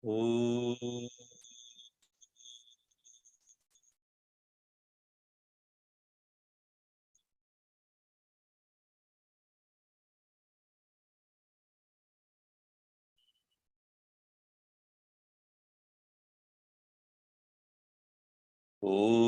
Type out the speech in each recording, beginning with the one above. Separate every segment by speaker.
Speaker 1: Om. Om.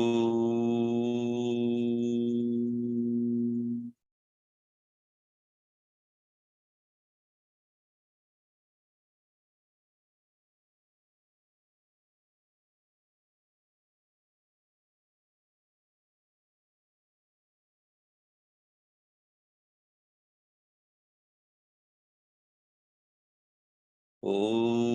Speaker 1: Om.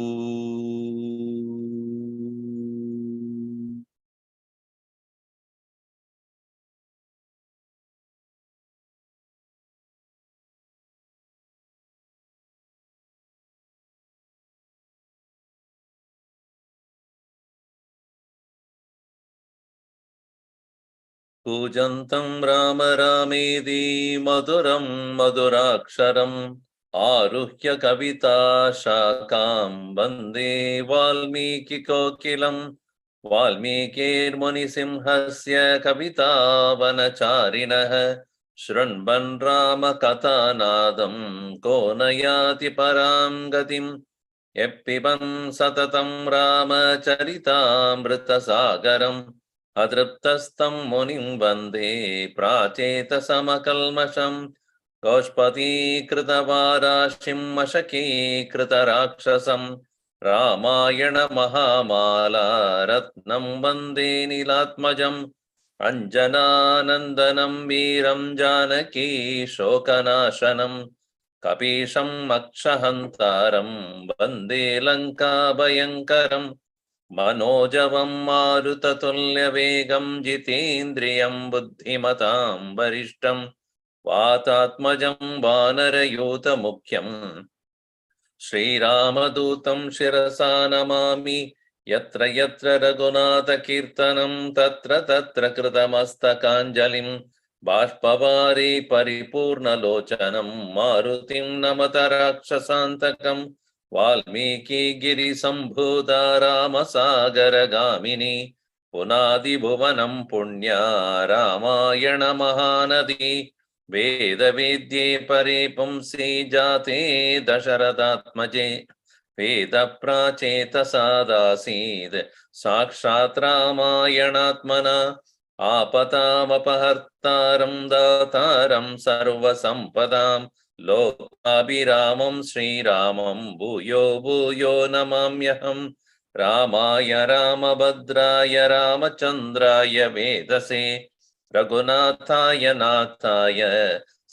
Speaker 1: Kujantam Rama Ramedi Maduram Maduraksharam Aruhya Kavita Shakam Bande Valmiki Kokilam Valmikir Munisimhasya Kavita Vanacharinaha Shranban Rama Katanadam Konayati Param Gatim Eppiban Satatam Rama Charita Sagaram अतृप्तस्तं मुनिं वन्दे प्राचेतसमकल्मषं गोष्पदीकृतवाराशिं मशकीकृतराक्षसं रामायणमहामाला रत्नं वन्दे नीलात्मजम् अञ्जनानन्दनं वीरं जानकी शोकनाशनं कपीशं मक्षहन्तारं वन्दे लङ्काभयङ्करम् मनोजवं मारुततुल्यवेगं जितेन्द्रियं बुद्धिमतां वरिष्ठं वातात्मजं वानरयूथमुख्यं श्रीरामदूतं शिरसा नमामि यत्र यत्र रघुनाथकीर्तनं तत्र तत्र कृतमस्तकाञ्जलिं बाष्पवारी परिपूर्णलोचनं मारुतिं नमत राक्षसान्तकम् वाल्मीकि गिरिसम्भूता रामसागरगामिनी पुनादिभुवनं पुण्या रामायण महानदी वेदवेद्ये परे पुंसि जाते दशरथात्मजे वेदप्राचेतसादासीद् साक्षात् रामायणात्मना आपतामपहर्तारं दातारं सर्वसम्पदाम् लोकाभिरामं श्रीरामं भूयो भूयो नमाम्यहं रामाय रामभद्राय रामचन्द्राय वेदसे रघुनाथाय नाथाय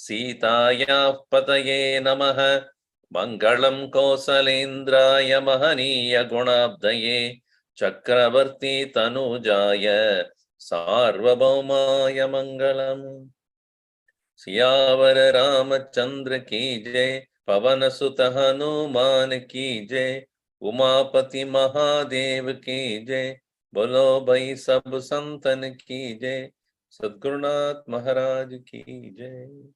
Speaker 1: सीतायाः पतये नमः मङ्गलं कौसलेन्द्राय महनीय गुणाब्धये चक्रवर्ती तनुजाय सार्वभौमाय मङ्गलम् सियावर रामचंद्र की जय पवन सुत हनुमान की जय उमापति महादेव की जय बोलो भाई सब संतन की जय सद्गुरुनाथ महाराज की जय।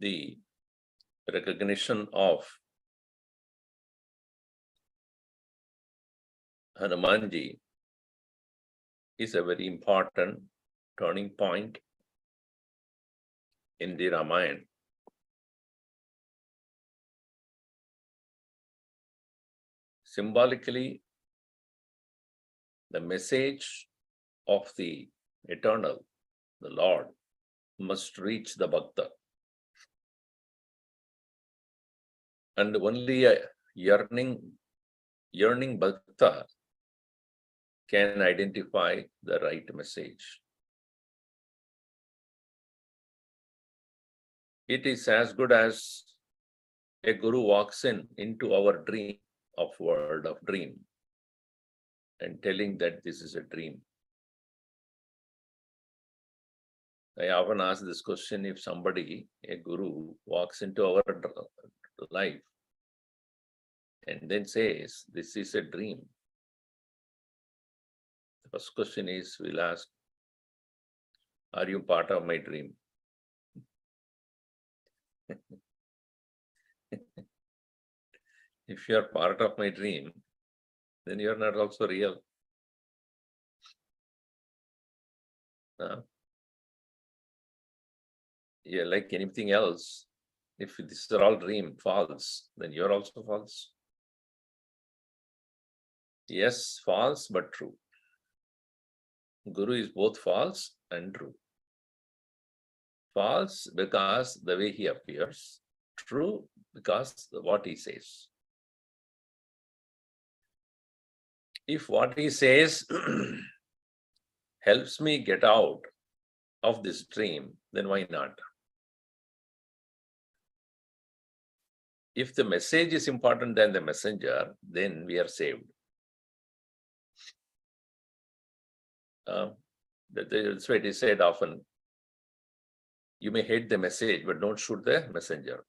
Speaker 1: The recognition of Hanumanji is a very important turning point in the Ramayana. Symbolically, the message of the eternal, the Lord, must reach the Bhakta. And only a yearning Bhakta can identify the right message. It is as good as a guru walks into our dream of world of dream and telling that this is a dream. I often ask this question: if somebody, a guru, walks into our life and then says, this is a dream. The first question is, we'll ask, are you part of my dream? If you are part of my dream, then you are not also real. Yeah, like anything else, if this is all dream, false, then you're also false. Yes, false, but true. Guru is both false and true. False because the way he appears, true because what he says. If what he says helps me get out of this dream, then why not? If the message is important than the messenger, then we are saved. That's why it is said often, you may hate the message, but don't shoot the messenger.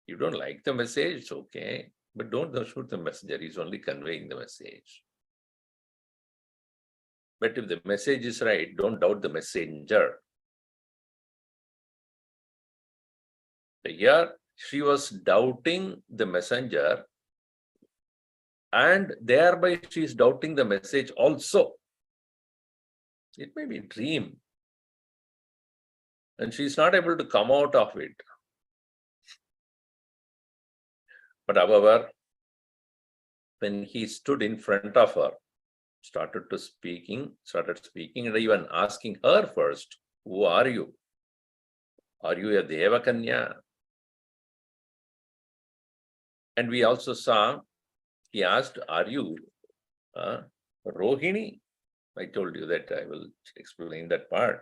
Speaker 1: You don't like the message, it's okay, but don't shoot the messenger. He's only conveying the message. But if the message is right, don't doubt the messenger. Here, she was doubting the messenger, and thereby she is doubting the message also. It may be a dream, and she is not able to come out of it. But however, when he stood in front of her, started speaking, and even asking her first, who are you? Are you a Devakanya? And we also saw, he asked, are you Rohini? I told you that I will explain that part.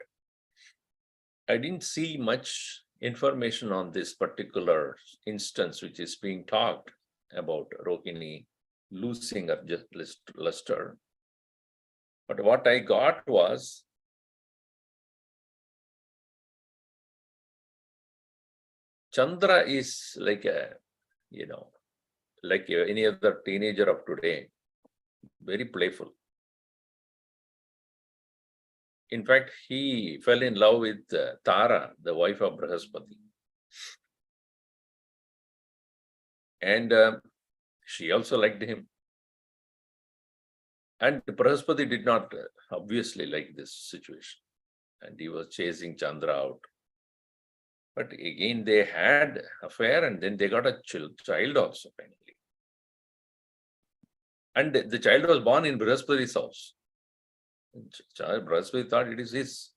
Speaker 1: I didn't see much information on this particular instance which is being talked about, Rohini losing her luster. But what I got was, Chandra is like any other teenager of today, very playful. In fact, he fell in love with Tara, the wife of Brahaspati. And she also liked him. And Brahaspati did not obviously like this situation. And he was chasing Chandra out. But again, they had affair, and then they got a child also, finally. And the child was born in Brahaspati's house. Brahaspati thought it is his.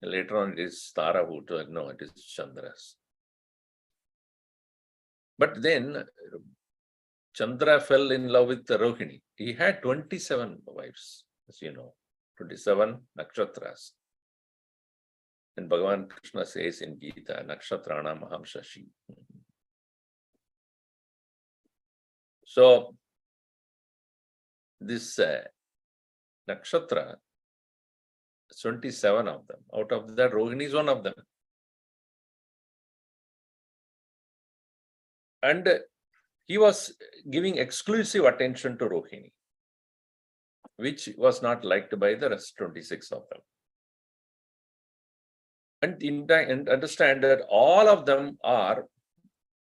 Speaker 1: Later on, it is Tara who told, no, it is Chandra's. But then Chandra fell in love with Rohini. He had 27 wives, as you know, 27 nakshatras. And Bhagavan Krishna says in Gita, Nakshatrana Maham Shashi. So, this nakshatra, 27 of them. Out of that, Rohini is one of them. And he was giving exclusive attention to Rohini, which was not liked by the rest 26 of them. And understand that all of them are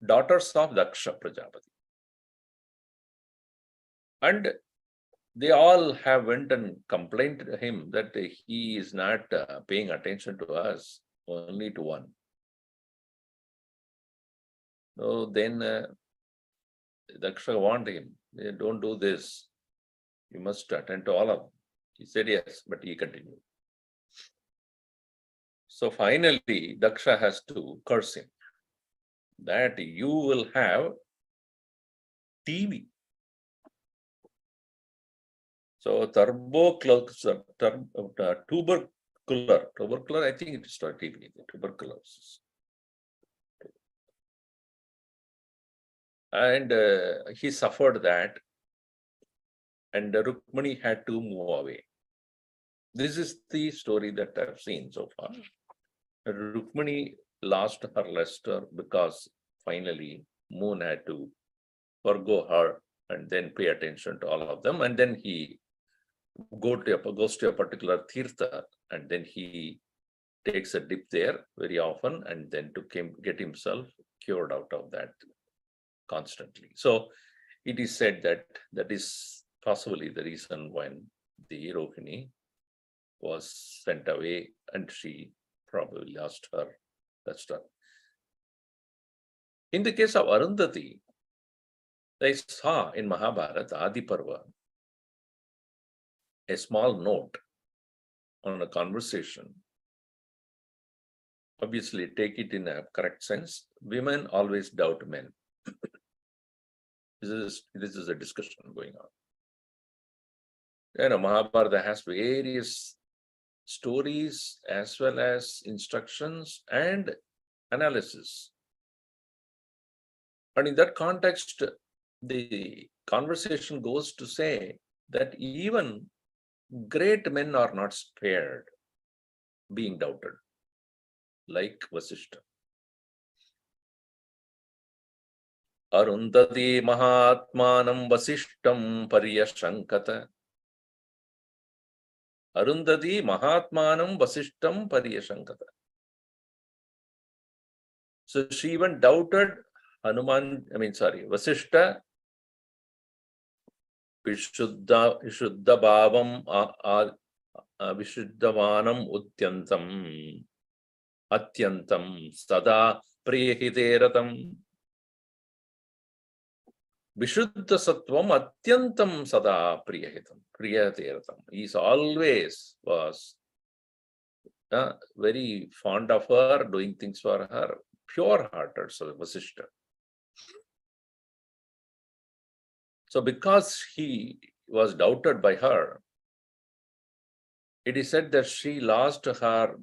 Speaker 1: daughters of Daksha Prajapati. And they all have went and complained to him that he is not paying attention to us, only to one. So then Daksha warned him, don't do this. You must attend to all of them. He said yes, but he continued. So finally, Daksha has to curse him that you will have TV. So tubercular, I think it is not TB, tuberculosis. And he suffered that, and Rukmani had to move away. This is the story that I've seen so far. Rukmani lost her luster because finally Moon had to forgo her and then pay attention to all of them. And then he goes to a particular tirtha, and then he takes a dip there very often, and then to get himself cured out of that constantly. So it is said that that is possibly the reason when the Rohini was sent away and she probably lost her luster. In the case of Arundhati, I saw in Mahabharata, Adi Parva, a small note on a conversation. Obviously, take it in a correct sense. Women always doubt men. This is a discussion going on. Mahabharata has various stories as well as instructions and analysis. And in that context, the conversation goes to say that even great men are not spared being doubted, like Vasishtha. Arundhati Mahatmanam Vasishtam Paryashankata. Arundhati Mahatmanam Vasishtam Paryashankata. So she even doubted Vasishta Vishuddha Bhavam Vishuddhavanam Utyantam Atyantam Sada Priyahiteratam. Vishuddha Sattvam Atyantam Sada Priyateratam. He always was very fond of her, doing things for her, pure-hearted, so Vasishtha. So because he was doubted by her, it is said that she lost her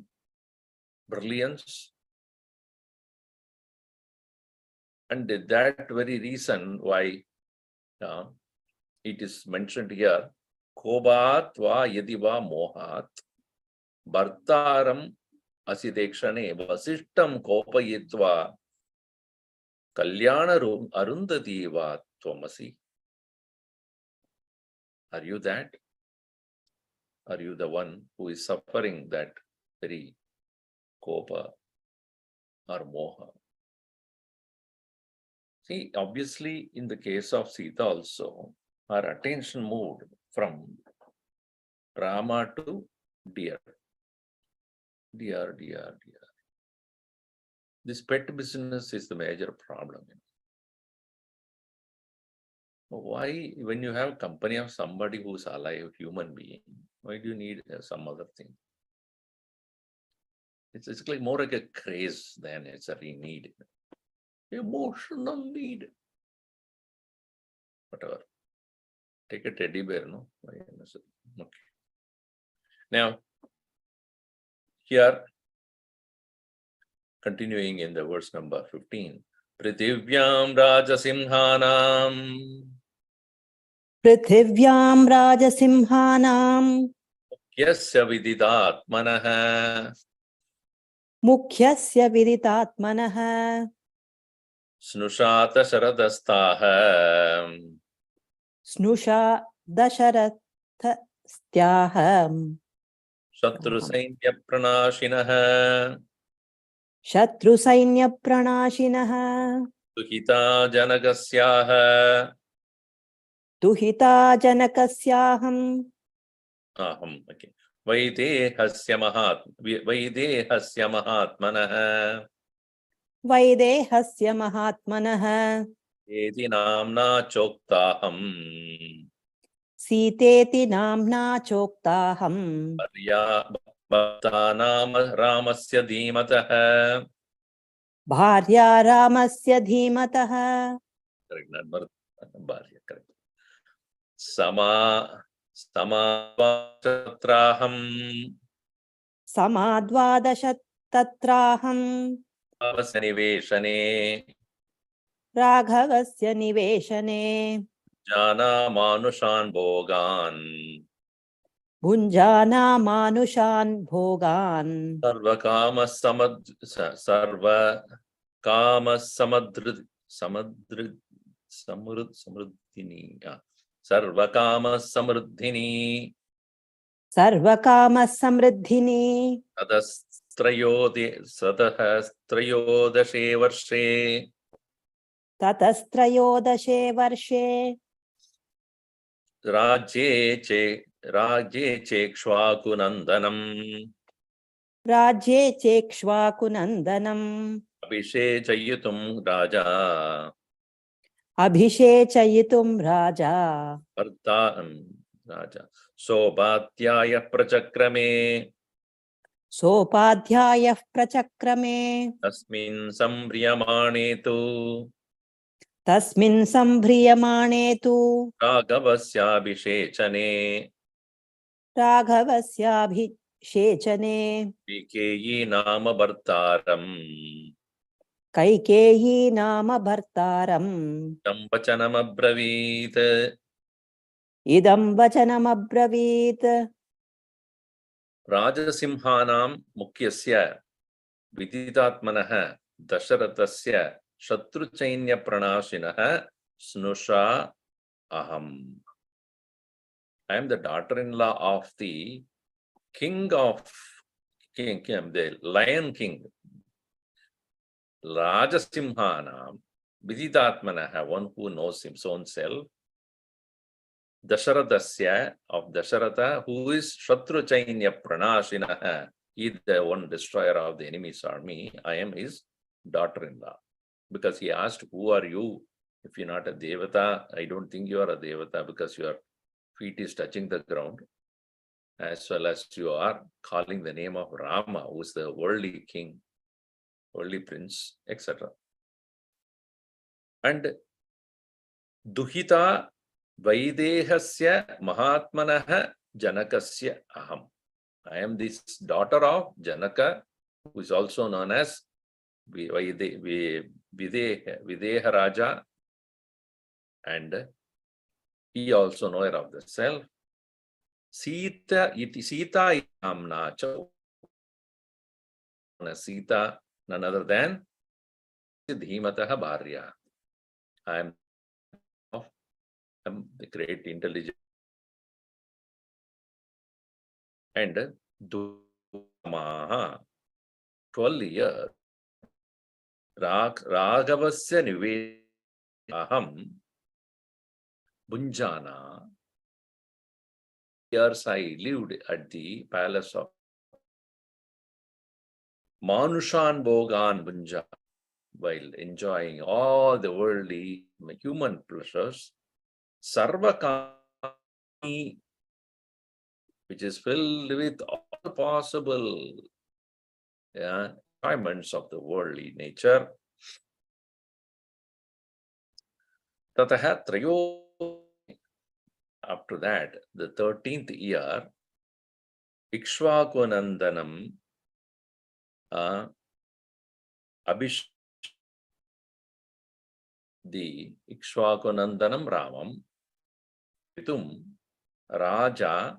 Speaker 1: brilliance. And that very reason why it is mentioned here, Kobat va yadiva mohat bhartaram asidekshane vasishtam kopayitva kalyana arundhati va tvamasi. Are you that? Are you the one who is suffering that very kopa or moha? See, obviously, in the case of Sita also, her attention moved from Rama to dear. Dear, dear, dear. This pet business is the major problem. Why, when you have company of somebody who's alive, human being, why do you need some other thing? It's like more like a craze than it's a real need. Emotional need. Whatever. Take a teddy bear, no? Okay. Now, here, continuing in the verse number 15. Prithivyam Rajasimhanam.
Speaker 2: Prithivyam Rajasimhanam.
Speaker 1: Mukyasya Viditatmanaha.
Speaker 2: Mukyasya Viditatmanaha.
Speaker 1: Snushata Sharadastaha.
Speaker 2: Snusha Dasharathastyaham.
Speaker 1: Shatru Sainya Pranashinaha.
Speaker 2: Shatru Sainya Pranashinaha.
Speaker 1: Tuhita Janagasyaha.
Speaker 2: Tuhita Janakasyaham.
Speaker 1: Okay. Vaidehasya Mahatmanaha.
Speaker 2: Vaidehasya Mahatmanaha.
Speaker 1: Eti Namna Choktaham.
Speaker 2: Siteti Namna Choktaham.
Speaker 1: Bhaktanam Ramasya Dhimataha.
Speaker 2: Bharya Ramasya Dhimataha.
Speaker 1: Correct, not Bharya, correct. Samadvadasatraham.
Speaker 2: Samadvadasatraham.
Speaker 1: Raghavasya Niveshane.
Speaker 2: Raghavasya Niveshane.
Speaker 1: Jana Manushan Bhogan.
Speaker 2: Bhunjana Manushan Bhogan.
Speaker 1: Sarva Kama samruddhini. Sarva kama samruddhini.
Speaker 2: Sarvakama samriddhini.
Speaker 1: Tadastrayodashe varshe.
Speaker 2: Tatastrayodashe varshe.
Speaker 1: Rajye chekshvakunandanam.
Speaker 2: Rajye chekshvakunandanam.
Speaker 1: Abhishechayitum raja.
Speaker 2: Abhishechayitum raja.
Speaker 1: Raja. Sobhatyaya prachakrame.
Speaker 2: Sopadhyayah prachakrame.
Speaker 1: Tasmin sambriyamane tu.
Speaker 2: Tasmin sambriyamane tu.
Speaker 1: Ragavasya
Speaker 2: Raghavasyaabhishechane.
Speaker 1: Vikeyi nama bhartaram.
Speaker 2: Kaikeyi nama bhartaram.
Speaker 1: Tampachanam abravit.
Speaker 2: Idam vachanam abravit.
Speaker 1: Rajasimhanam mukyasya viditatmanaha dasharatasya shatruchainya pranashinaha snusha aham. I am the daughter-in-law of the the Lion King. Rajasimhanam viditatmanaha, one who knows his own self. Dasharathasya, of Dasharatha, who is Shatruchainya Pranashinaha, he is the one destroyer of the enemy's army. I am his daughter-in-law. Because he asked, who are you? If you're not a Devata, I don't think you are a Devata, because your feet is touching the ground, as well as you are calling the name of Rama, who is the worldly king, worldly prince, etc. And Duhita Vaidehasya Mahatmanaha Janakasya Aham. I am this daughter of Janaka, who is also known as Videha Raja, and he also knower of the self. Sita Amna Cha. Sita, none other than Dhimataha Bharya. I am the great intelligence. And Dukamaha, 12 years, Raghavasya Nivedaham Bunjana. Years I lived at the palace of Manushan Bhogan Bunja, while enjoying all the worldly human pleasures. Sarvakami, which is filled with all possible enjoyments of the worldly nature. Tataha Trayo. After that, the 13th year, Ikshvakunandanam the Ikshvakunandanam Ramam Pitum Raja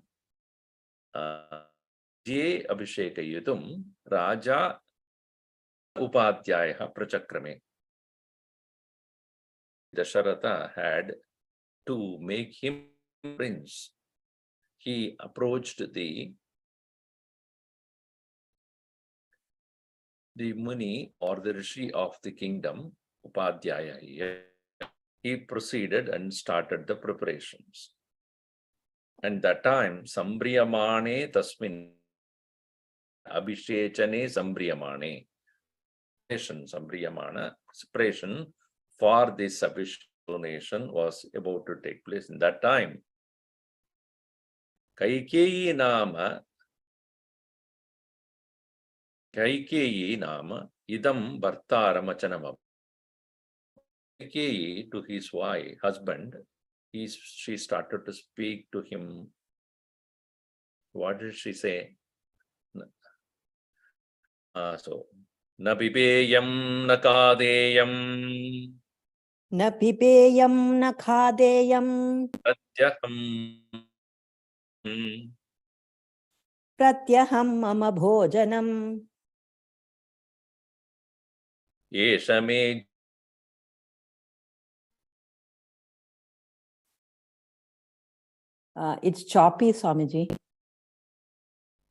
Speaker 1: Je Abhishekayitum Raja Upadhyaya Prachakrame. Dasharatha had to make him prince. He approached the Muni or the Rishi of the kingdom, Upadhyaya. He proceeded and started the preparations. And that time, Sambriyamane Tasmin Abhishechane Sambriyamane. Sambriyamana, separation for this Abhishek was about to take place. In that time, Kaikeyi Nama Idam Bhartaram Achanam. Kaikeyi, to his husband, she started to speak to him. What did she say? Na pipeyam na kadeyam.
Speaker 2: Na pipeyam na khadeyam. Pratyaham mama bhojanam.
Speaker 1: Esha me.
Speaker 2: It's choppy, Swamiji.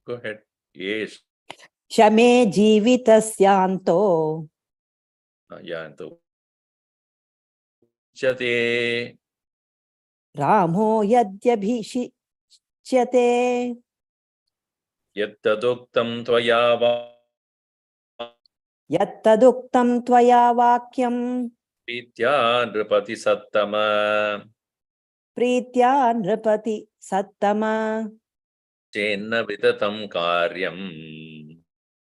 Speaker 1: Go ahead. Esha.
Speaker 2: Shame jivitasyanto
Speaker 1: Yanto. Chate.
Speaker 2: Ramo yadyabhishicyate
Speaker 1: Yattaduktam tvaya
Speaker 2: yattaduktam tvaya vakyam
Speaker 1: Pitya nripati sattama.
Speaker 2: प्रीत्या नृपति सत्तमा
Speaker 1: Chenna vitatam karyam.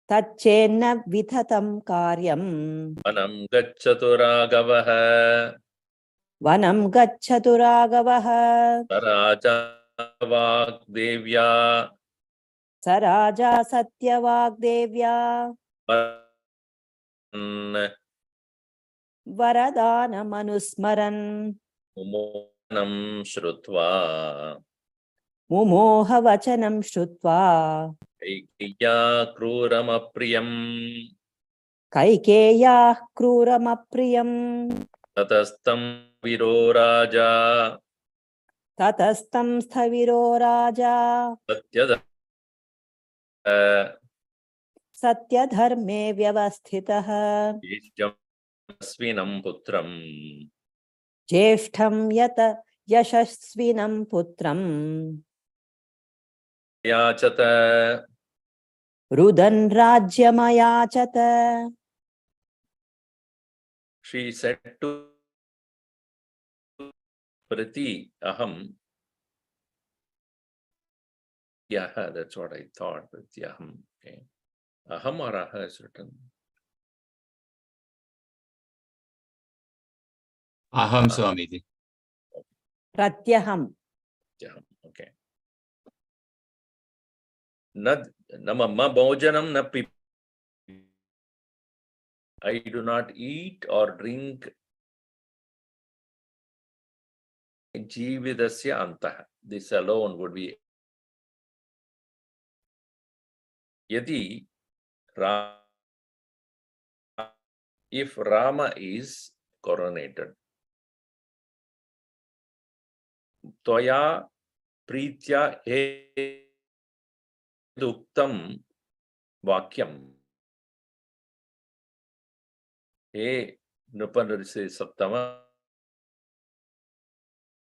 Speaker 2: तच्चेन्न विधतं कार्यम्
Speaker 1: Anam gacchatu ragavaha.
Speaker 2: वनं गच्छतु राघवः
Speaker 1: Taraja vagdevya.
Speaker 2: स राजा सत्यवाग्देव्या वरदानमनुस्मरन्
Speaker 1: Umonam shrutva.
Speaker 2: मुमोहवचनं श्रुत्वा
Speaker 1: Kaikya kruram apriyam.
Speaker 2: कैकेय्याः क्रूरमप्रियम्
Speaker 1: Tatastam viro raja.
Speaker 2: ततस्तं स्थविरो राजा
Speaker 1: Satyada.
Speaker 2: सत्यधर्मे व्यवस्थितः
Speaker 1: Ishjam svinam putram.
Speaker 2: ज्येष्ठं यत यशस्विनं पुत्रम्
Speaker 1: Yachata.
Speaker 2: रुदन् राज्यमयाचत
Speaker 1: She said to Prati aham. Yaha, that's what I thought. Prati aham. Okay. Aham or aha is written.
Speaker 3: Aham Swamiji.
Speaker 2: प्रत्यहम्
Speaker 1: Aham. Okay. Namamma bhojanam na pip. I do not eat or drink jividasya antah. This alone would be yadi if Rama is coronated. Toya pritya eduktam vakyam. Hey, Nupanarisi Sattama,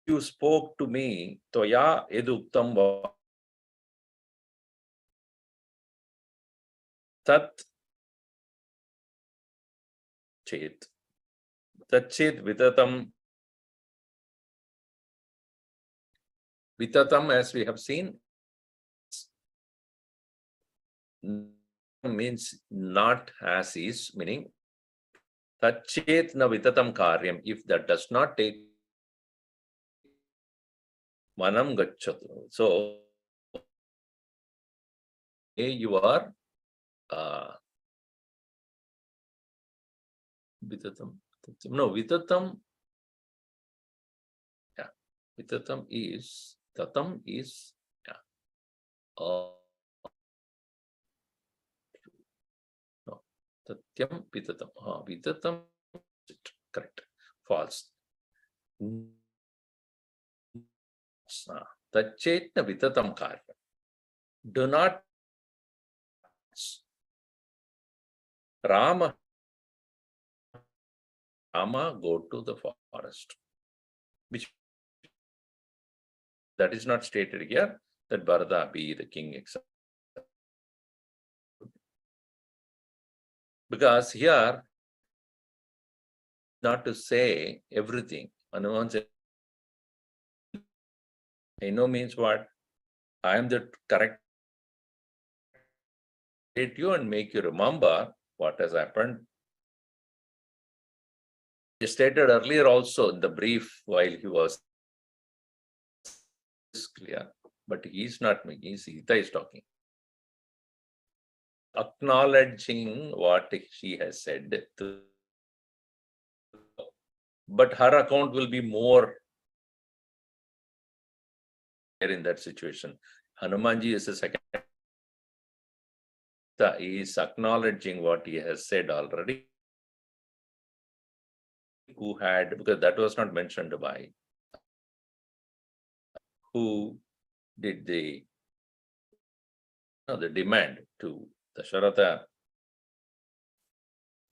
Speaker 1: you spoke to me, Toya eduktam vakyam. Tat chet. Tat chet vitatam. Vitatam, as we have seen, means not as is, meaning tachet na vitatam karyam. If that does not take manam gacchatu. So you are vitatam. No, vitatam. Yeah, vitatam is tatam is no, tatyam vitatam. Vitatam, correct. False. Tachetna vitatam karya. Do not Rama go to the forest. Which that is not stated here, that Bharata be the king, etc. Because here, not to say everything. Hanuman said, I know means what? I am the correct you and make you remember what has happened. He stated earlier also in the brief while he was clear, but he is not making, Sita is talking. Acknowledging what she has said, but her account will be more in that situation. Hanumanji is a second. He is acknowledging what he has said already. who had, because that was not mentioned by, who did the demand to Dasharatha.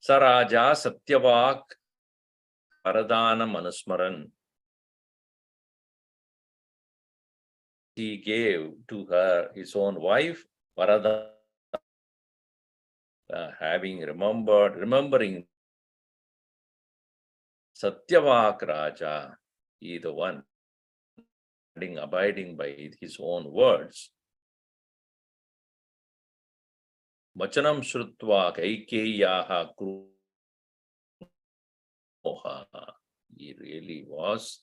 Speaker 1: Saraja Satyavak Paradana Manusmaran. He gave to her his own wife, Varadana, remembering Satyavak Raja, he the one abiding by his own words. Machanam Shrutva Kaikeyaha Krumoha. He really was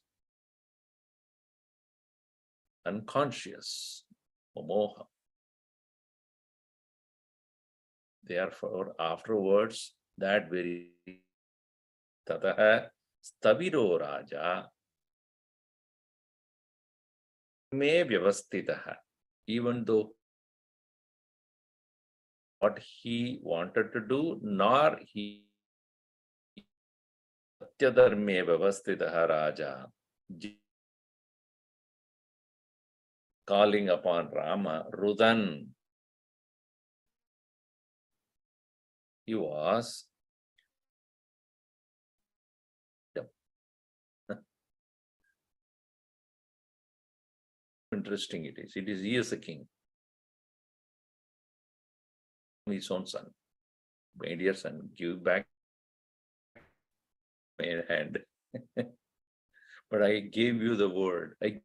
Speaker 1: unconscious. Moha. Therefore, afterwards, that very Tataha Stabiro Raja may vyavastitaha, even though what he wanted to do, nor he Satyadharme vyavastitaha Raja, calling upon Rama, Rudan. He was interesting it is. He is a king. His own son. My dear son, give back my hand. But I gave you the word. I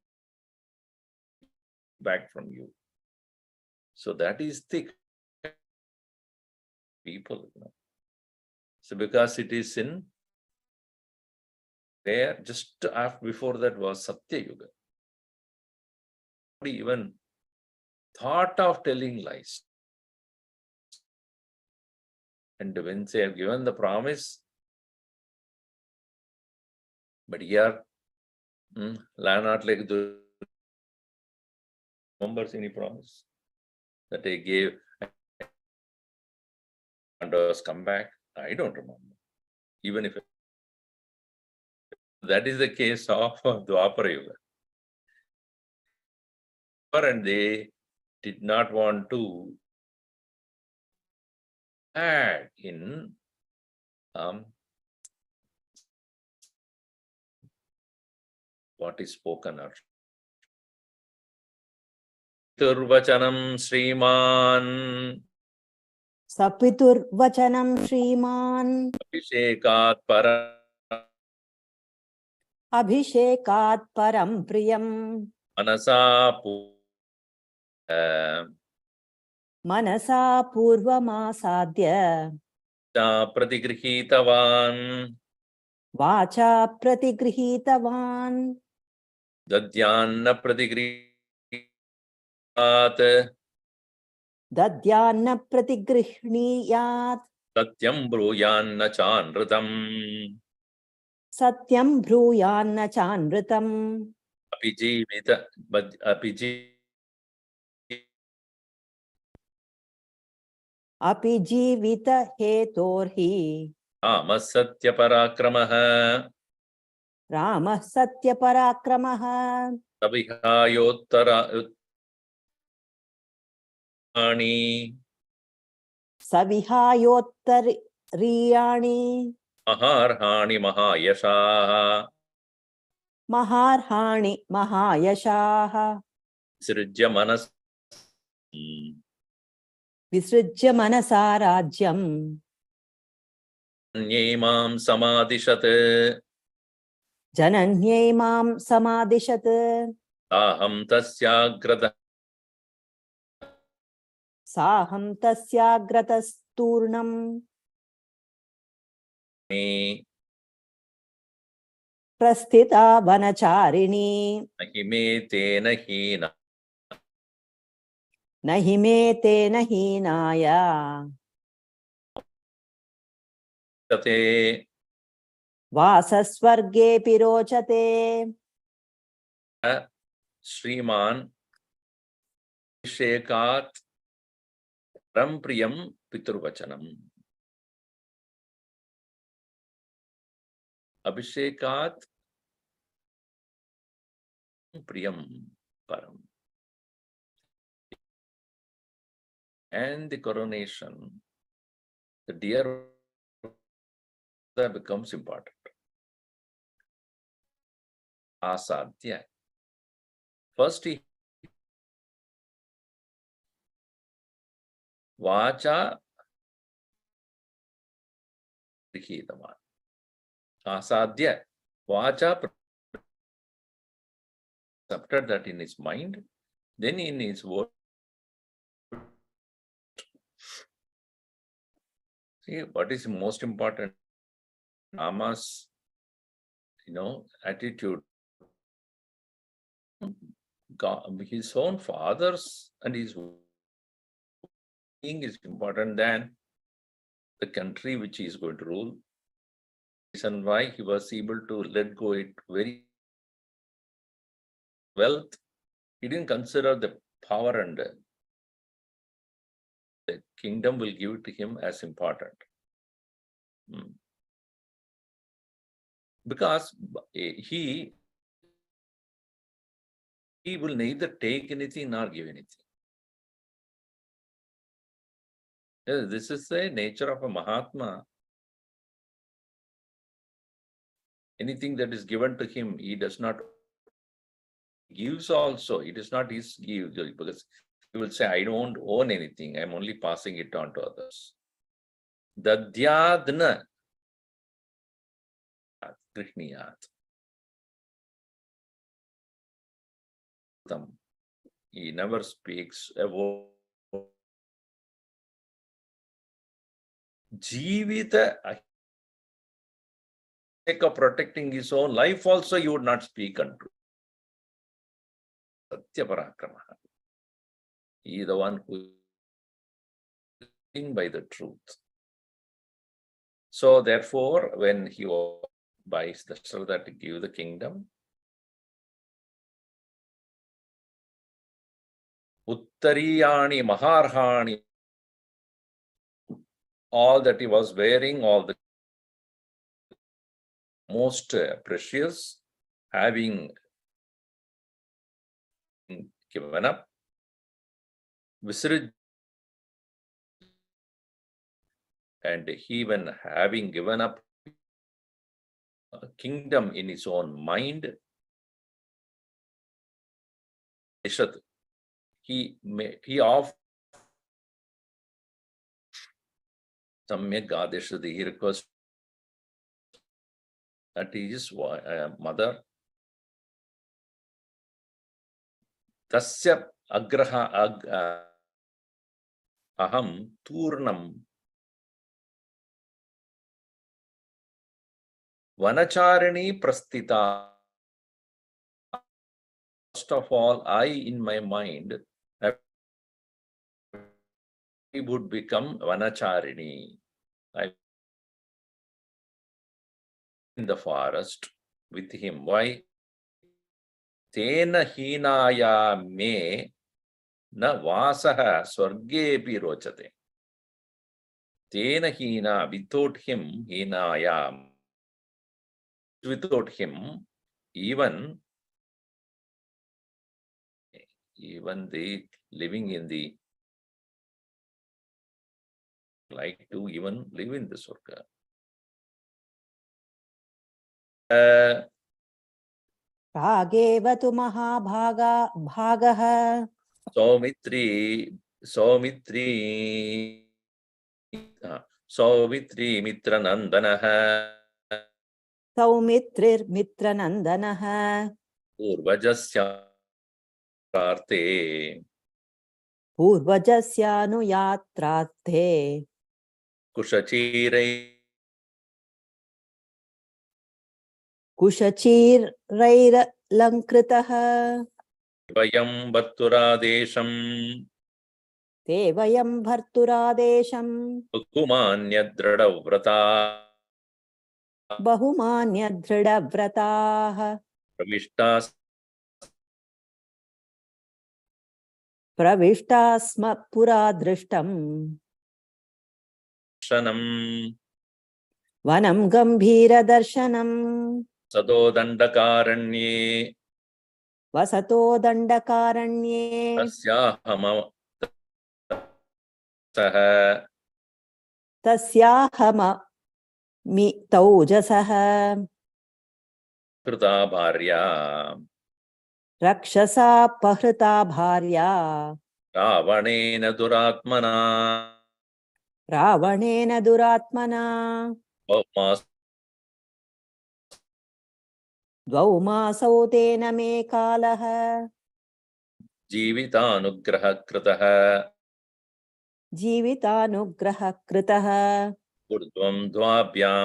Speaker 1: back from you. So that is thick. People, So because it is in there, just after before that was Satya Yuga. Nobody even thought of telling lies. And when they have given the promise, but here, not like the remembers any promise that they gave and us come back. I don't remember. Even if that is the case of Dwapara Yuga. And they did not want to add in what is spoken of. Turvachanam Sriman
Speaker 2: Sapiturvachanam Shriman
Speaker 1: Abhishekat
Speaker 2: Abhishekat Param Priyam
Speaker 1: Manasa
Speaker 2: Manasa Purvamasadya
Speaker 1: Pratigrihitavan
Speaker 2: Vacha Pratigrihitavan
Speaker 1: Dadyanna Pratigrihitavat
Speaker 2: Dadyanna Pratigrihniyat
Speaker 1: Satyam Bruyanna Chanratam
Speaker 2: Satyam Bhruyanna Chanritam
Speaker 1: Apijivita
Speaker 2: Api Jivita Hetorhi
Speaker 1: Rama Satya Parakramaha
Speaker 2: Rama Satya Parakramaha
Speaker 1: Savihayottara Ani
Speaker 2: Savihayottariani
Speaker 1: Maharhani Mahayashaha
Speaker 2: Maharhani Mahayashaha
Speaker 1: Srijya Manas
Speaker 2: Visrijya Manasarajyam
Speaker 1: Nyemam Samadishat
Speaker 2: Jananyai Mam Samadishat
Speaker 1: Aham Tasyagrata
Speaker 2: Saham Tasyagratasthurnam Prasthita Vanacharini
Speaker 1: Nahime Tena Hina
Speaker 2: Nahime Te Nahinaya
Speaker 1: Tate
Speaker 2: Vasasvarge Pirochate
Speaker 1: Sriman Shekat Rampriyam Piturvachanam. Abhishekat Priyam Param. And the coronation, the dear becomes important. Asadhya. First, he Vacha Prihitaman. Asadhya. Vacha accepted that in his mind, then in his word. See, what is most important? Rama's, attitude. God, his own father's and his being is important than the country which he is going to rule. Reason why he was able to let go it very wealth. He didn't consider the power and the kingdom will give it to him as important. Because he will neither take anything nor give anything. This is the nature of a Mahatma. Anything that is given to him, he does not gives also. It is not his give, because he will say, I don't own anything. I'm only passing it on to others. Dadyadna Krishniyat. He never speaks a word. Jivita, sake of protecting his own life also, he would not speak untrue. Satya Parakrama. He is the one who is living by the truth. So therefore, when he buys the Shraddha to give the kingdom, Uttariyani Maharhani, all that he was wearing, all the most precious, having given up, Visrij, and even having given up a kingdom in his own mind, he offers Samyak Adeshadi, he requests that his mother, Tasya Agraha Aham Turnam Vanacharini Prastita. First of all, I in my mind he would become Vanacharini. I in the forest with him. Why? Tena hinaya me na vasaha swargepi rochate. Tena hina, without him, hinaya, without him, even the living in the like to even live in the Surga.
Speaker 2: Rageva tu bhagah
Speaker 1: Sauvitri Mitra Nandanaha
Speaker 2: Saumitrir Mitra Nandanaha
Speaker 1: Urvajasya Prarte
Speaker 2: Purvajasyanu Yatrate Kushachir Raira Lankritaha
Speaker 1: Vayam Bhatturadesham
Speaker 2: Devayam Bharturadesham
Speaker 1: Bahumanya Dradavrata
Speaker 2: Bahumanya Dridavratah
Speaker 1: Pravishtas
Speaker 2: Pravishtasma Pura Drishtam
Speaker 1: Shanam
Speaker 2: वनं गम्भीरदर्शनम्
Speaker 1: सदो दण्डकारण्ये
Speaker 2: वसतो दण्डकारण्ये तस्याहममितौजसः
Speaker 1: कृता भार्या
Speaker 2: रक्षसापहृता भार्या
Speaker 1: रावणेन दुरात्मना
Speaker 2: रावणेन दुरात्मना द्वौ मासौ तेन मे कालः
Speaker 1: जीवितानुग्रहः कृतः
Speaker 2: जीवितानुग्रहः कृतः
Speaker 1: ऊर्ध्वं द्वाभ्यां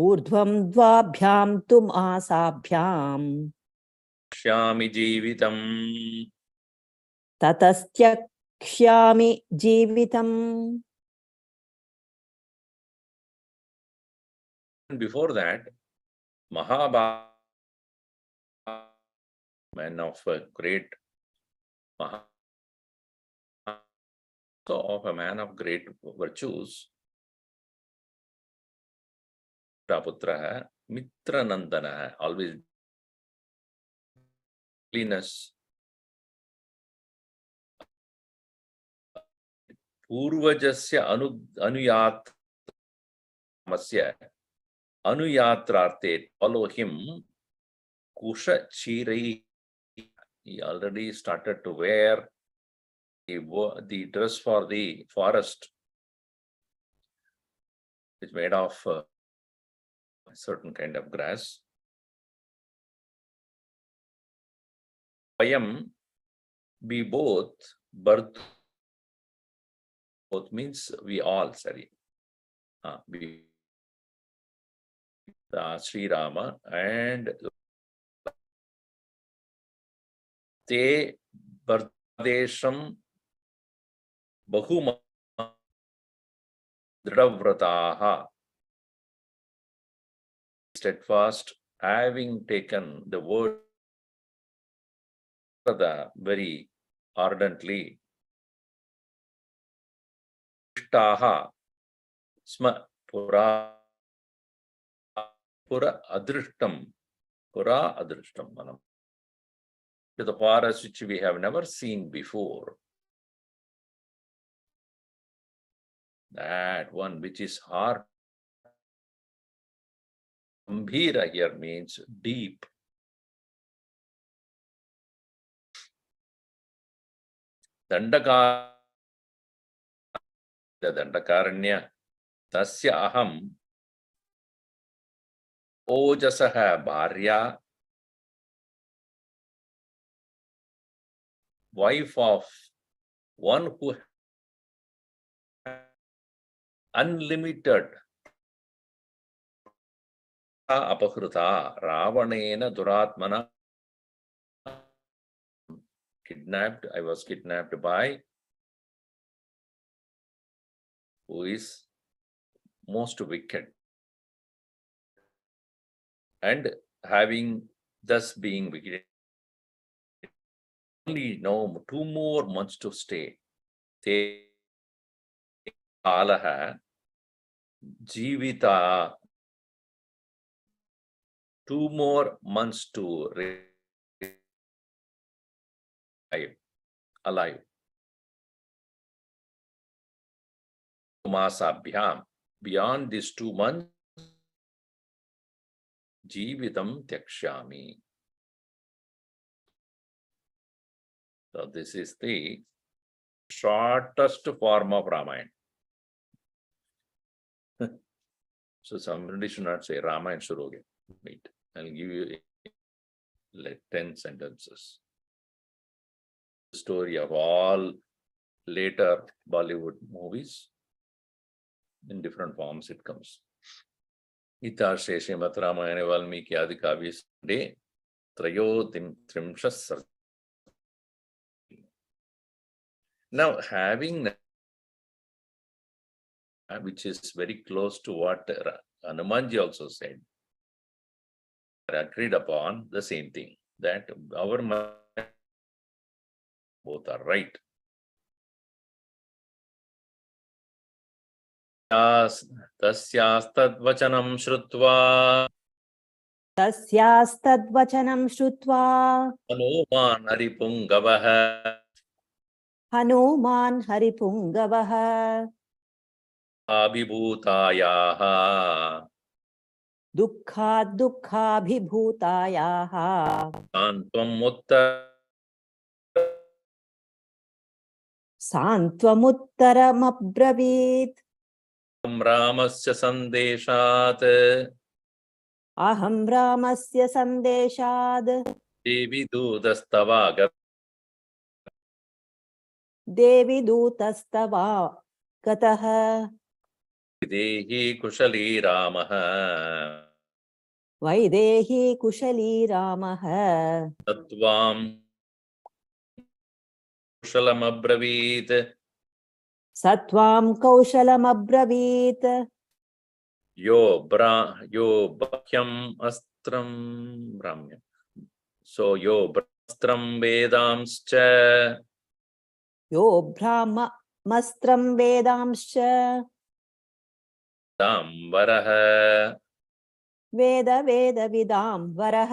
Speaker 2: ऊर्ध्वं द्वाभ्यां तु मासाभ्यां
Speaker 1: क्ष्यामि जीवितम्
Speaker 2: ततस्त्यक्ष्यामि जीवितम्.
Speaker 1: Before that, Mahabharata, man of a great of a man of great virtues, Putra Mitra Nandana, always cleanness. Purvajasya anuyat masya anuyatrarte, follow him. Kusha Chirai, he already started to wear the dress for the forest. It's made of a certain kind of grass. Vayam, we both, birth, both means we all, sorry. We, Sri Rama and Te Bardesham Bahuma Dridavrataha, steadfast, having taken the word very ardently. Ishtaha Sma Pura Adrishtam Manam. To the forest which we have never seen before. That one which is hard. Gambhira here means deep. Dandakaranya tasya aham ojasaha bharya, wife of one who unlimited apahruta ravanena duratmana, kidnapped. I was kidnapped by who is most wicked, and having thus being wicked, only no 2 more months to stay. Te alaha jivita, 2 more months to alive. Masabhyam, beyond these 2 months, Jivitam Tyakshami. So this is the shortest form of Ramayana. So somebody should not say Ramayana Shuroge. Wait, I'll give you like 10 sentences. The story of all later Bollywood movies. In different forms it comes. Ita Sheshimat Ramayana Valmiki Adikavi Day Trayotim Trimshas. Now having, which is very close to what Hanumanji also said, agreed upon the same thing, that our both are right. तस्यास्तद्वचनं श्रुत्वा
Speaker 2: तस्यास्तद्वचनं श्रुत्वा
Speaker 1: हनुमान् हरिपुङ्गवः
Speaker 2: हनुमान् हरिपुङ्गवः
Speaker 1: अभिभूतायाः
Speaker 2: दुःखाभिभूतायाः सान्त्वमुत्तरमब्रवीत्।
Speaker 1: रामस्य सन्देशात्
Speaker 2: अहं रामस्य सन्देशाद्
Speaker 1: देवि दूतस्तवागतः
Speaker 2: देवि दूतस्तवा गतः।
Speaker 1: देहि कुशली रामः
Speaker 2: वैदेही कुशली रामः
Speaker 1: तत्त्वां कुशलमब्रवीत्
Speaker 2: सत्वां कौशलमब्रवीत्।
Speaker 1: यो बाह्यम् अस्त्रं रम्य सो यो अस्त्रं वेदांश्च
Speaker 2: यो ब्राह्ममस्त्रं वेदांश्च
Speaker 1: वरः
Speaker 2: वेदविदां वरः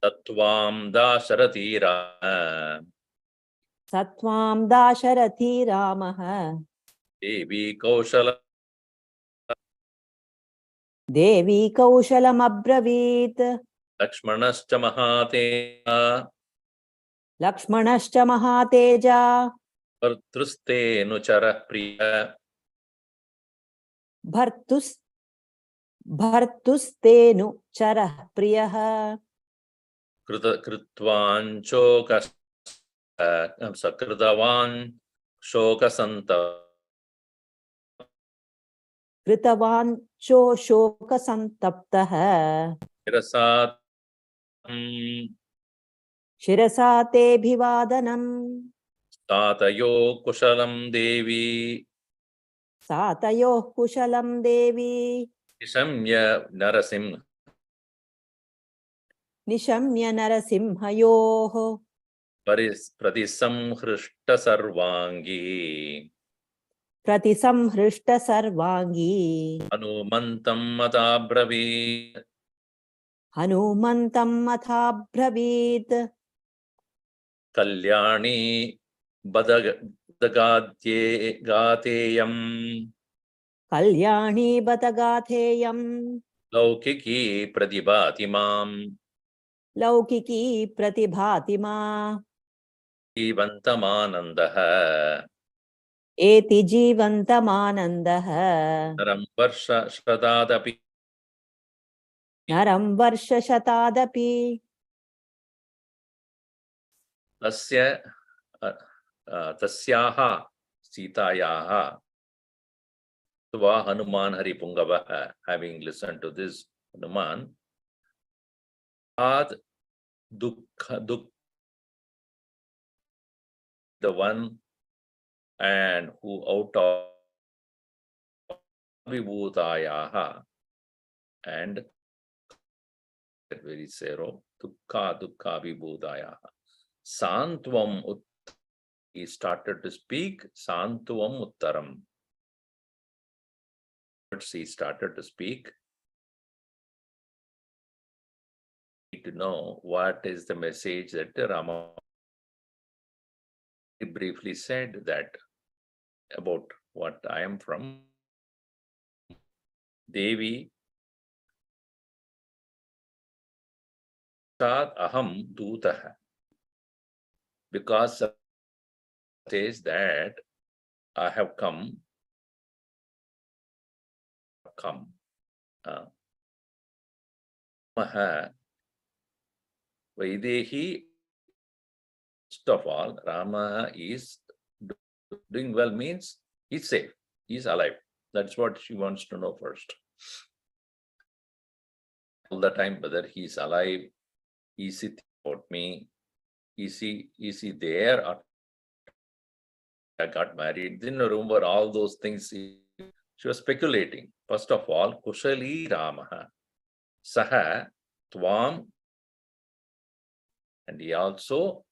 Speaker 1: तत्त्वां दाशरथी
Speaker 2: सत्वां दाशरथी रामः देवी कौशलमब्रवीत्।
Speaker 1: लक्ष्मणश्च
Speaker 2: महातेजा
Speaker 1: भर्तृस्तेऽनुचरः प्रिय
Speaker 2: भर्तुस्तेऽनुचरः प्रियः
Speaker 1: कृतवान्
Speaker 2: कृतवान् शोकसन्तप्तः शिरसा तेऽभिवादनम्।
Speaker 1: तातयो कुशलं देवी
Speaker 2: सातयोः कुशलं देवी निशम्य नरसिंहयोः
Speaker 1: प्रतिसंहृष्ट सर्वांगी हनुमन्तं
Speaker 2: मथाब्रवीत्।
Speaker 1: कल्याणी गातेयम्
Speaker 2: कल्याणी बत गाथेयम्
Speaker 1: लौकिकी प्रतिभाति माम्
Speaker 2: लौकिकी प्रतिभाति मा
Speaker 1: जीवन्तमानन्दः
Speaker 2: एति जीवन्तमानन्दः नरं वर्षशतादपि
Speaker 1: तस्याः सीतायाः त्वा Hanuman हरिपुङ्गवः having listened to this Hanuman ad dukkha the one and who out of vibhutayaha and very zero dukkha vibhutayaha santvam he started to speak santvam uttaram. He started to speak. Need to know what is the message that Rama briefly said that about what I am from Devi Tad Aham Dutaha, because it says that I have come Maha Vaidehi. First of all, Rama is doing well means he's safe, he's alive. That's what she wants to know first. All the time, whether he's alive, is he about me, is he there, or I got married, didn't remember all those things. She was speculating. First of all, Kushali Ramaha, Saha Tvam, and he also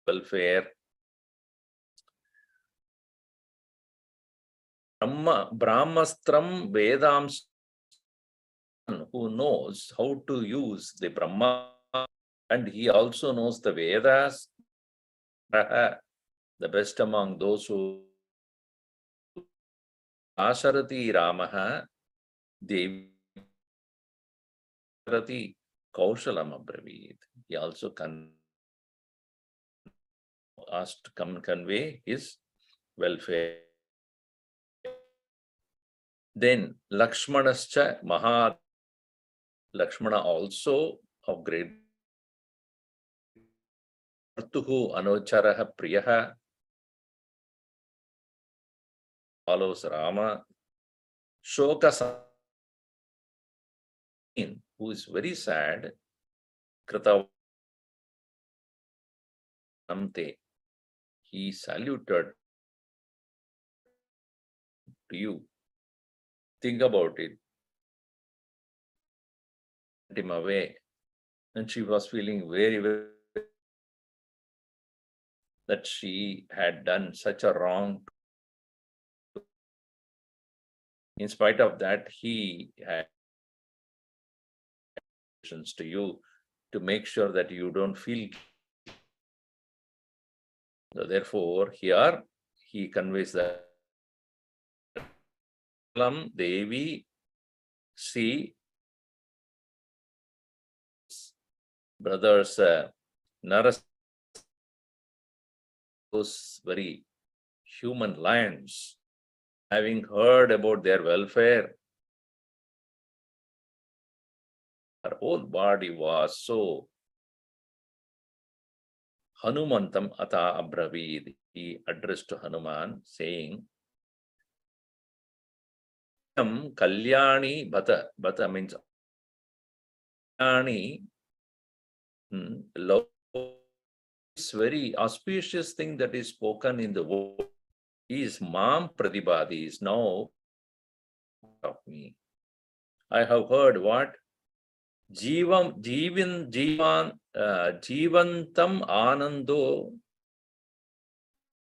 Speaker 1: welfare Brahmastram Vedams, who knows how to use the Brahma, and he also knows the Vedas, the best among those who Asharati Ramaha Devi Kaushalam Abravit. He also asked to come convey his welfare. Then Lakshmanascha Maha Lakshmana also of great Artuhu Anocharaha Priyaha follows Rama. Shoka who is very sad, Krita Namte, he saluted to you. Think about it. Sent him away. And she was feeling very, very that she had done such a wrong. In spite of that, he had to you to make sure that you don't feel. So therefore, here he conveys that Devi, see, brothers, Naras, those very human lions, having heard about their welfare, her whole body was so Hanumantam Ata Abravid. He addressed to Hanuman, saying, Kalyani Bhata. Bhata means Kalyani. This very auspicious thing that is spoken in the world is Mam Pradibadi, is now of me. I have heard what? Jivantam Anando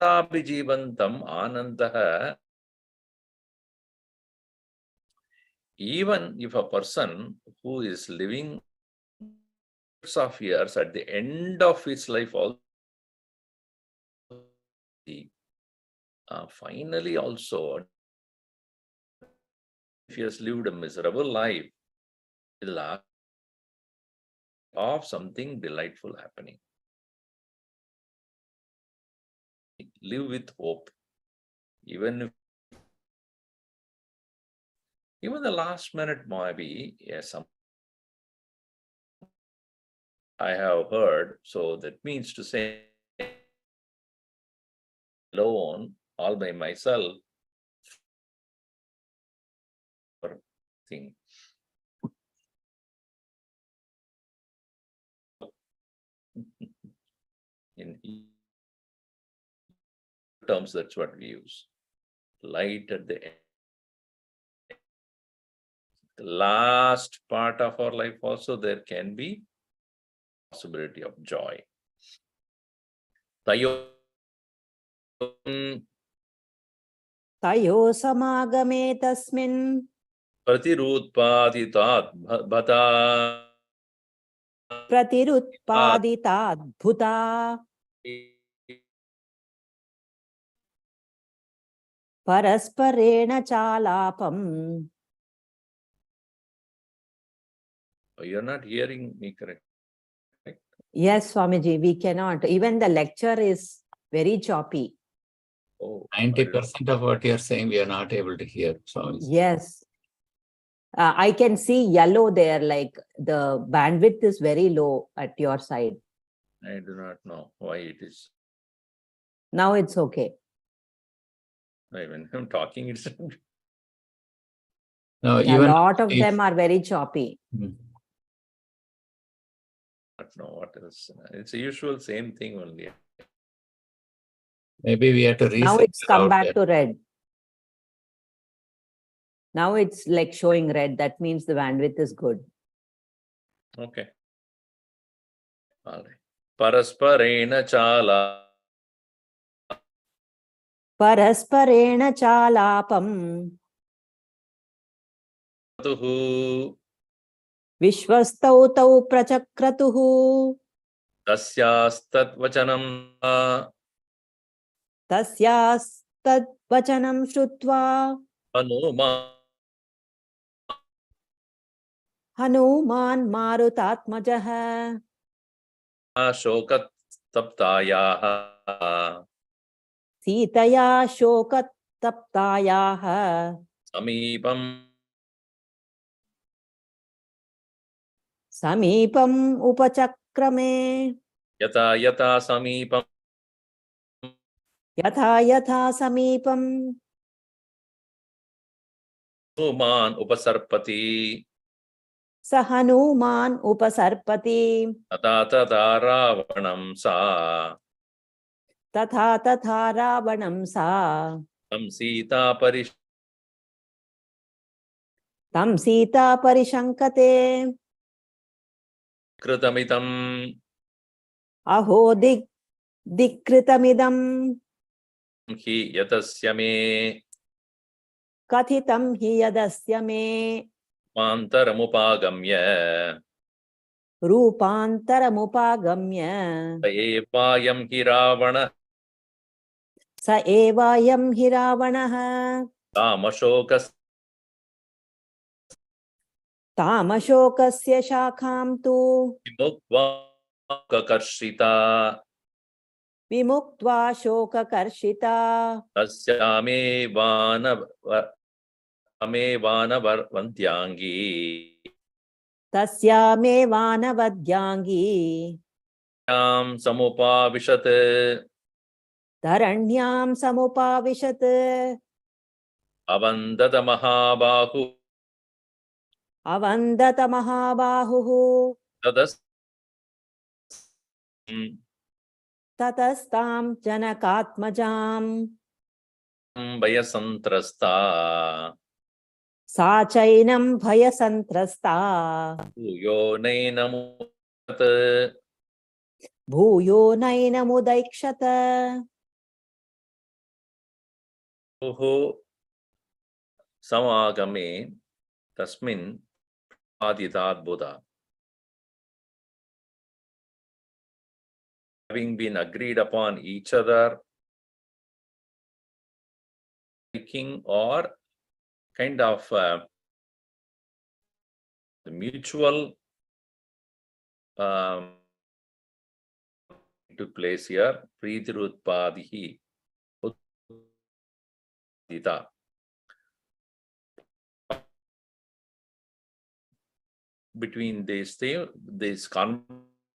Speaker 1: Jivantam Anandaha. Even if a person who is living of years, at the end of his life also, finally also, if he has lived a miserable life, the last of something delightful happening. Live with hope. Even the last minute maybe, yes, I have heard, so that means to say alone, all by myself, thing. In terms, that's what we use. Light at the end. The last part of our life also, there can be possibility of joy. Tayo
Speaker 2: samagame tasmin
Speaker 1: pratirutpaditat bhata
Speaker 2: pratirutpaditadbhuta parasparena chalapam.
Speaker 1: You're not hearing me correct.
Speaker 2: Yes, Swamiji, we cannot. Even the lecture is very choppy.
Speaker 1: Oh,
Speaker 3: 90% of what you're saying, we are not able to hear. So
Speaker 2: yes. I can see yellow there, like the bandwidth is very low at your side.
Speaker 1: I do not know why it is.
Speaker 2: Now it's okay.
Speaker 1: When I'm talking, it's
Speaker 3: no,
Speaker 2: Yeah, a
Speaker 3: even
Speaker 2: lot of
Speaker 3: if,
Speaker 2: them are very choppy.
Speaker 1: I don't know what else. It's the usual same thing only.
Speaker 3: Maybe we have to reset.
Speaker 2: Now it's come back to red. Now it's like showing red. That means the bandwidth is good.
Speaker 1: Okay. All right. Parasparena chala
Speaker 2: परस्परेण चालापम् विश्वस्तौ तौ प्रचक्रतुः
Speaker 1: तस्यास्तद्वचनं
Speaker 2: तस्यास्तद्वचनं श्रुत्वा हनूमान् मारुतात्मजः
Speaker 1: शोकतप्तायाः
Speaker 2: सीतया शोकतप्तायाः समीपम् उपचक्रमे
Speaker 1: यथा यथा समीपम्
Speaker 2: यथा यथा समीपम्
Speaker 1: हनुमान् उपसर्पति
Speaker 2: स हनूमान् उपसर्पति
Speaker 1: तथा तथा रावणं
Speaker 2: तथा तथा रावणं सा तं सीता परिशङ्कते
Speaker 1: कृतमिदम्
Speaker 2: अहो दिक्कृतमिदं
Speaker 1: हि यतस्य मे
Speaker 2: कथितं हि यदस्य मे
Speaker 1: मान्तरमुपागम्य
Speaker 2: रूपान्तरमुपागम्य
Speaker 1: एवायं हि रावणः
Speaker 2: स एवायं हि रावणः तामशोकस्य शाखां तु विमुक्त्वा शोककर्षिता तस्यामेवानवद्यांगी
Speaker 1: समुपाविशत्
Speaker 2: धरण्यां समुपाविशत्
Speaker 1: अवन्दत
Speaker 2: महाबाहुः ततस्तां जनकात्मजां
Speaker 1: भयसन्त्रस्ता
Speaker 2: सा चैनं भयसन्त्रस्ता भूयो नैनमुदैक्षत
Speaker 1: समागमे तस्मिन् आदिताद्भुता. Having been agreed upon each other, liking or kind of mutual took place here. Pritirutpadihi Udita. Between this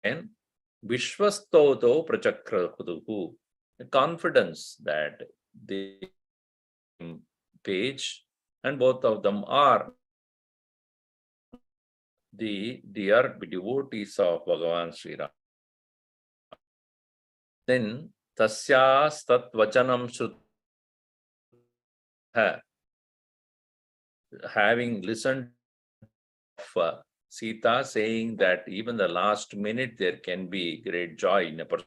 Speaker 1: and Vishwastoto Prachakrahudu, the confidence that the page and both of them are the dear devotees of Bhagavan Sri Ram. Then Tasyas Tat Vachanam Shuddha, having listened of Sita saying that even the last minute there can be great joy in a person.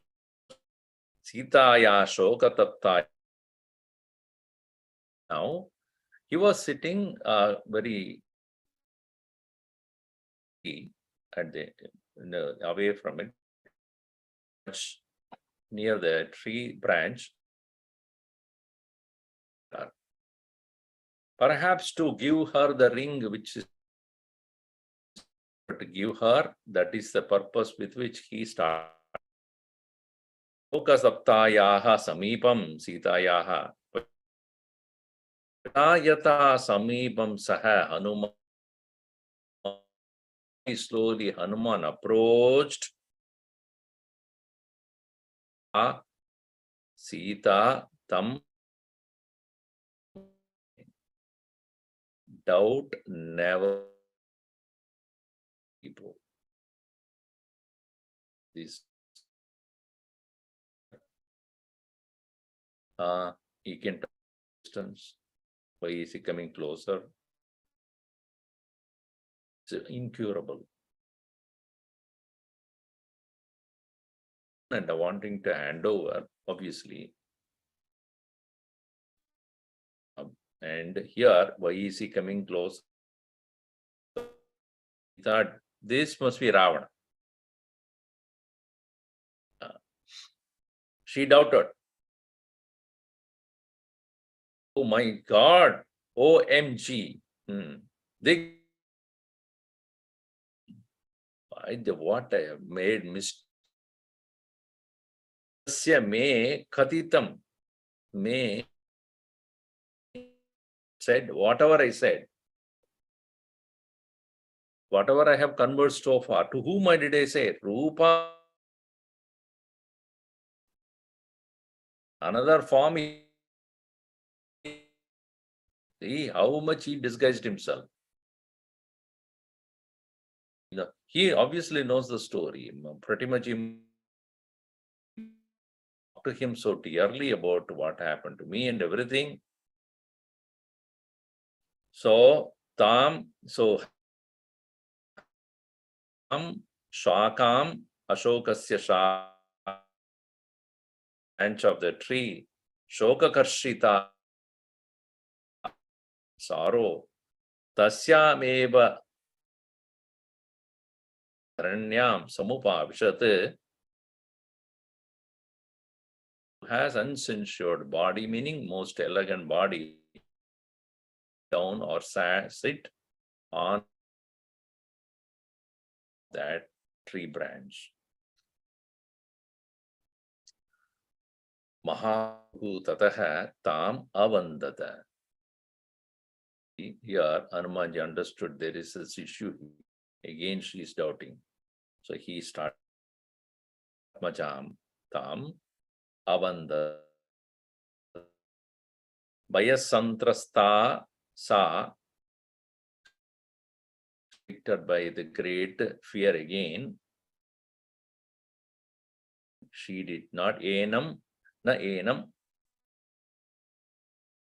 Speaker 1: Sitaya Shokatapta. Now, he was sitting very at the away from it, much near the tree branch, perhaps to give her the ring which is to give her, that is the purpose with which he started. Lokasaptayaha samipam sitayaha yata samipam saha Hanuman. Slowly Hanuman approached Sita tam. Doubt never people. This he can touch distance. Why is he coming closer? It's incurable. And wanting to hand over, obviously, And here, why is he coming close? He thought, this must be Ravana. She doubted. Oh my God, OMG. What I have made mistake. Me khatitam. Me said whatever I said. Whatever I have conversed so far, to whom did I say? Rupa. Another form. See how much he disguised himself. He obviously knows the story. Pretty much he talked to him so dearly about what happened to me and everything. So Shakam Ashokasya branch of the tree, Shokakarshita, sorrow, Tasyameva Ranyam Samupavishat, has uncensured body, meaning most elegant body, down or sit on that tree branch. Mahahu tataha tam avandata. Here, Hanumanji understood there is this issue. Again, she is doubting. So he started Majam tam avanda. Bayasantrasta sa, afflicted by the great fear again. She did not enam, na enam,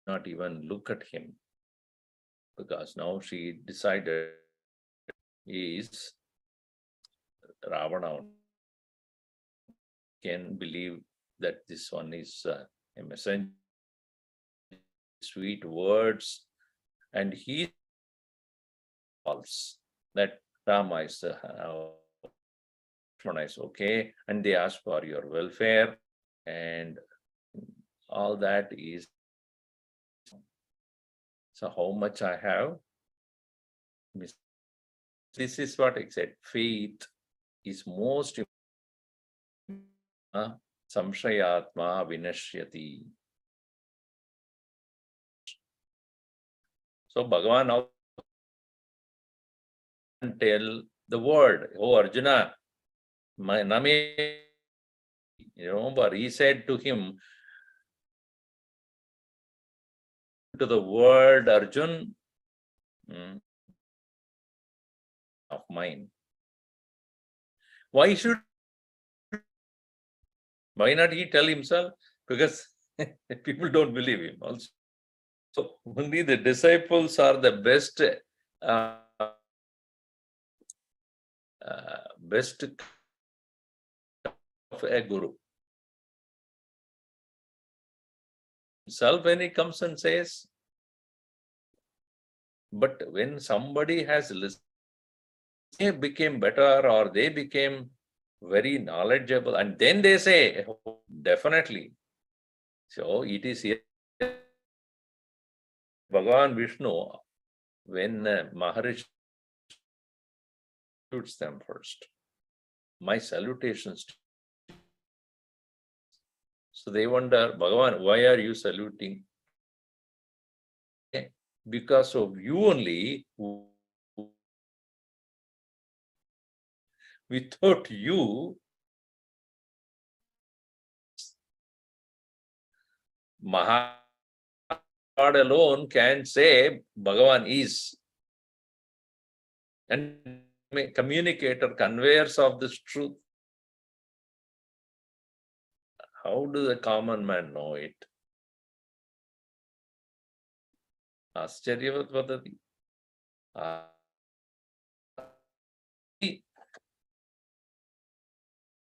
Speaker 1: not even look at him, because now she decided he is Ravana. Can believe that this one is a messenger, sweet words, and he false that Rama is okay, and they ask for your welfare, and all that is. So how much I have missed. This is what I said. Faith is most important. Samshayatma vinashyati. So Bhagavan now tell the word, oh Arjuna, my name. Remember, he said to him, to the word Arjun of mine. Why not he tell himself? Because people don't believe him also. So only the disciples are the best of a guru. Himself when he comes and says, but when somebody has listened, they became better or they became very knowledgeable, and then they say, oh, definitely. So it is here. Bhagavan Vishnu, when Maharishi salutes them first, my salutations. So they wonder, Bhagavan, why are you saluting? Because of you only. Without you, God alone can say Bhagavan is. And communicator, conveyors of this truth. How does the common man know it? Ascharyavat vadati.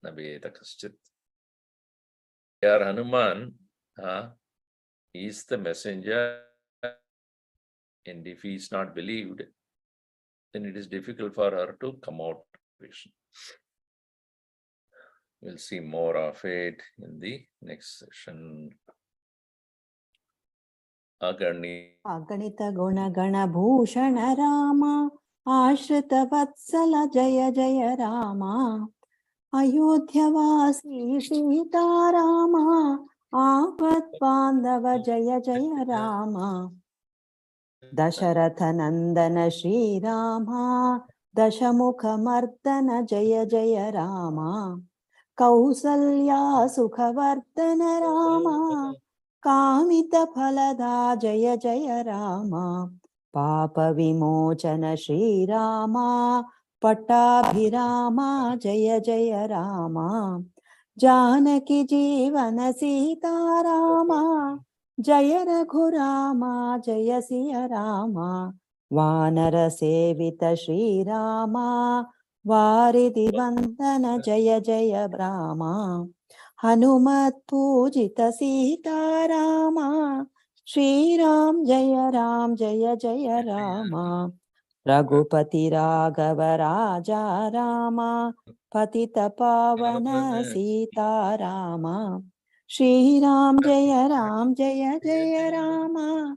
Speaker 1: Nabheta kaschit. Here Hanuman is the messenger And if he is not believed, then it is difficult for her to come out of vision. We'll see more of it in the next session.
Speaker 2: अगणित गुण गण भूषण रामा आश्रित वत्सल जय जय रामा अयोध्यवासी सीता रामा आपत् बांधव जय जय रामा दशरथ नंदन श्री रामा दशमुख मर्दन जय जय रामा कौसल्या सुखवर्धन रामा कामित फलदा जय जय रामा पाप विमोचन श्री रामा पट्टाभिरामा जय जय रामा जानकी जीवन सीता रामा जय रघुरामा जय सिया रामा वानर सेवित श्री रामा वारिधि वंदन जय जय रामा हनुमत पूजित सीता रामा श्री राम जय जय रामा रघुपति राघव राजा रामा पतित पावन सीता रामा श्री राम जय जय रामा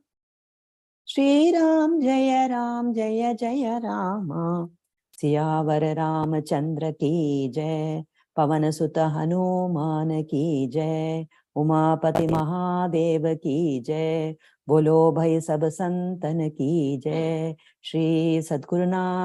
Speaker 2: श्री राम जय जय रामा सियावर रामचंद्र की जय पवन सुत हनुमान की जय उमापति महादेव की जय बोलो भाई सब संतन की जय श्री सद्गुरुनाथ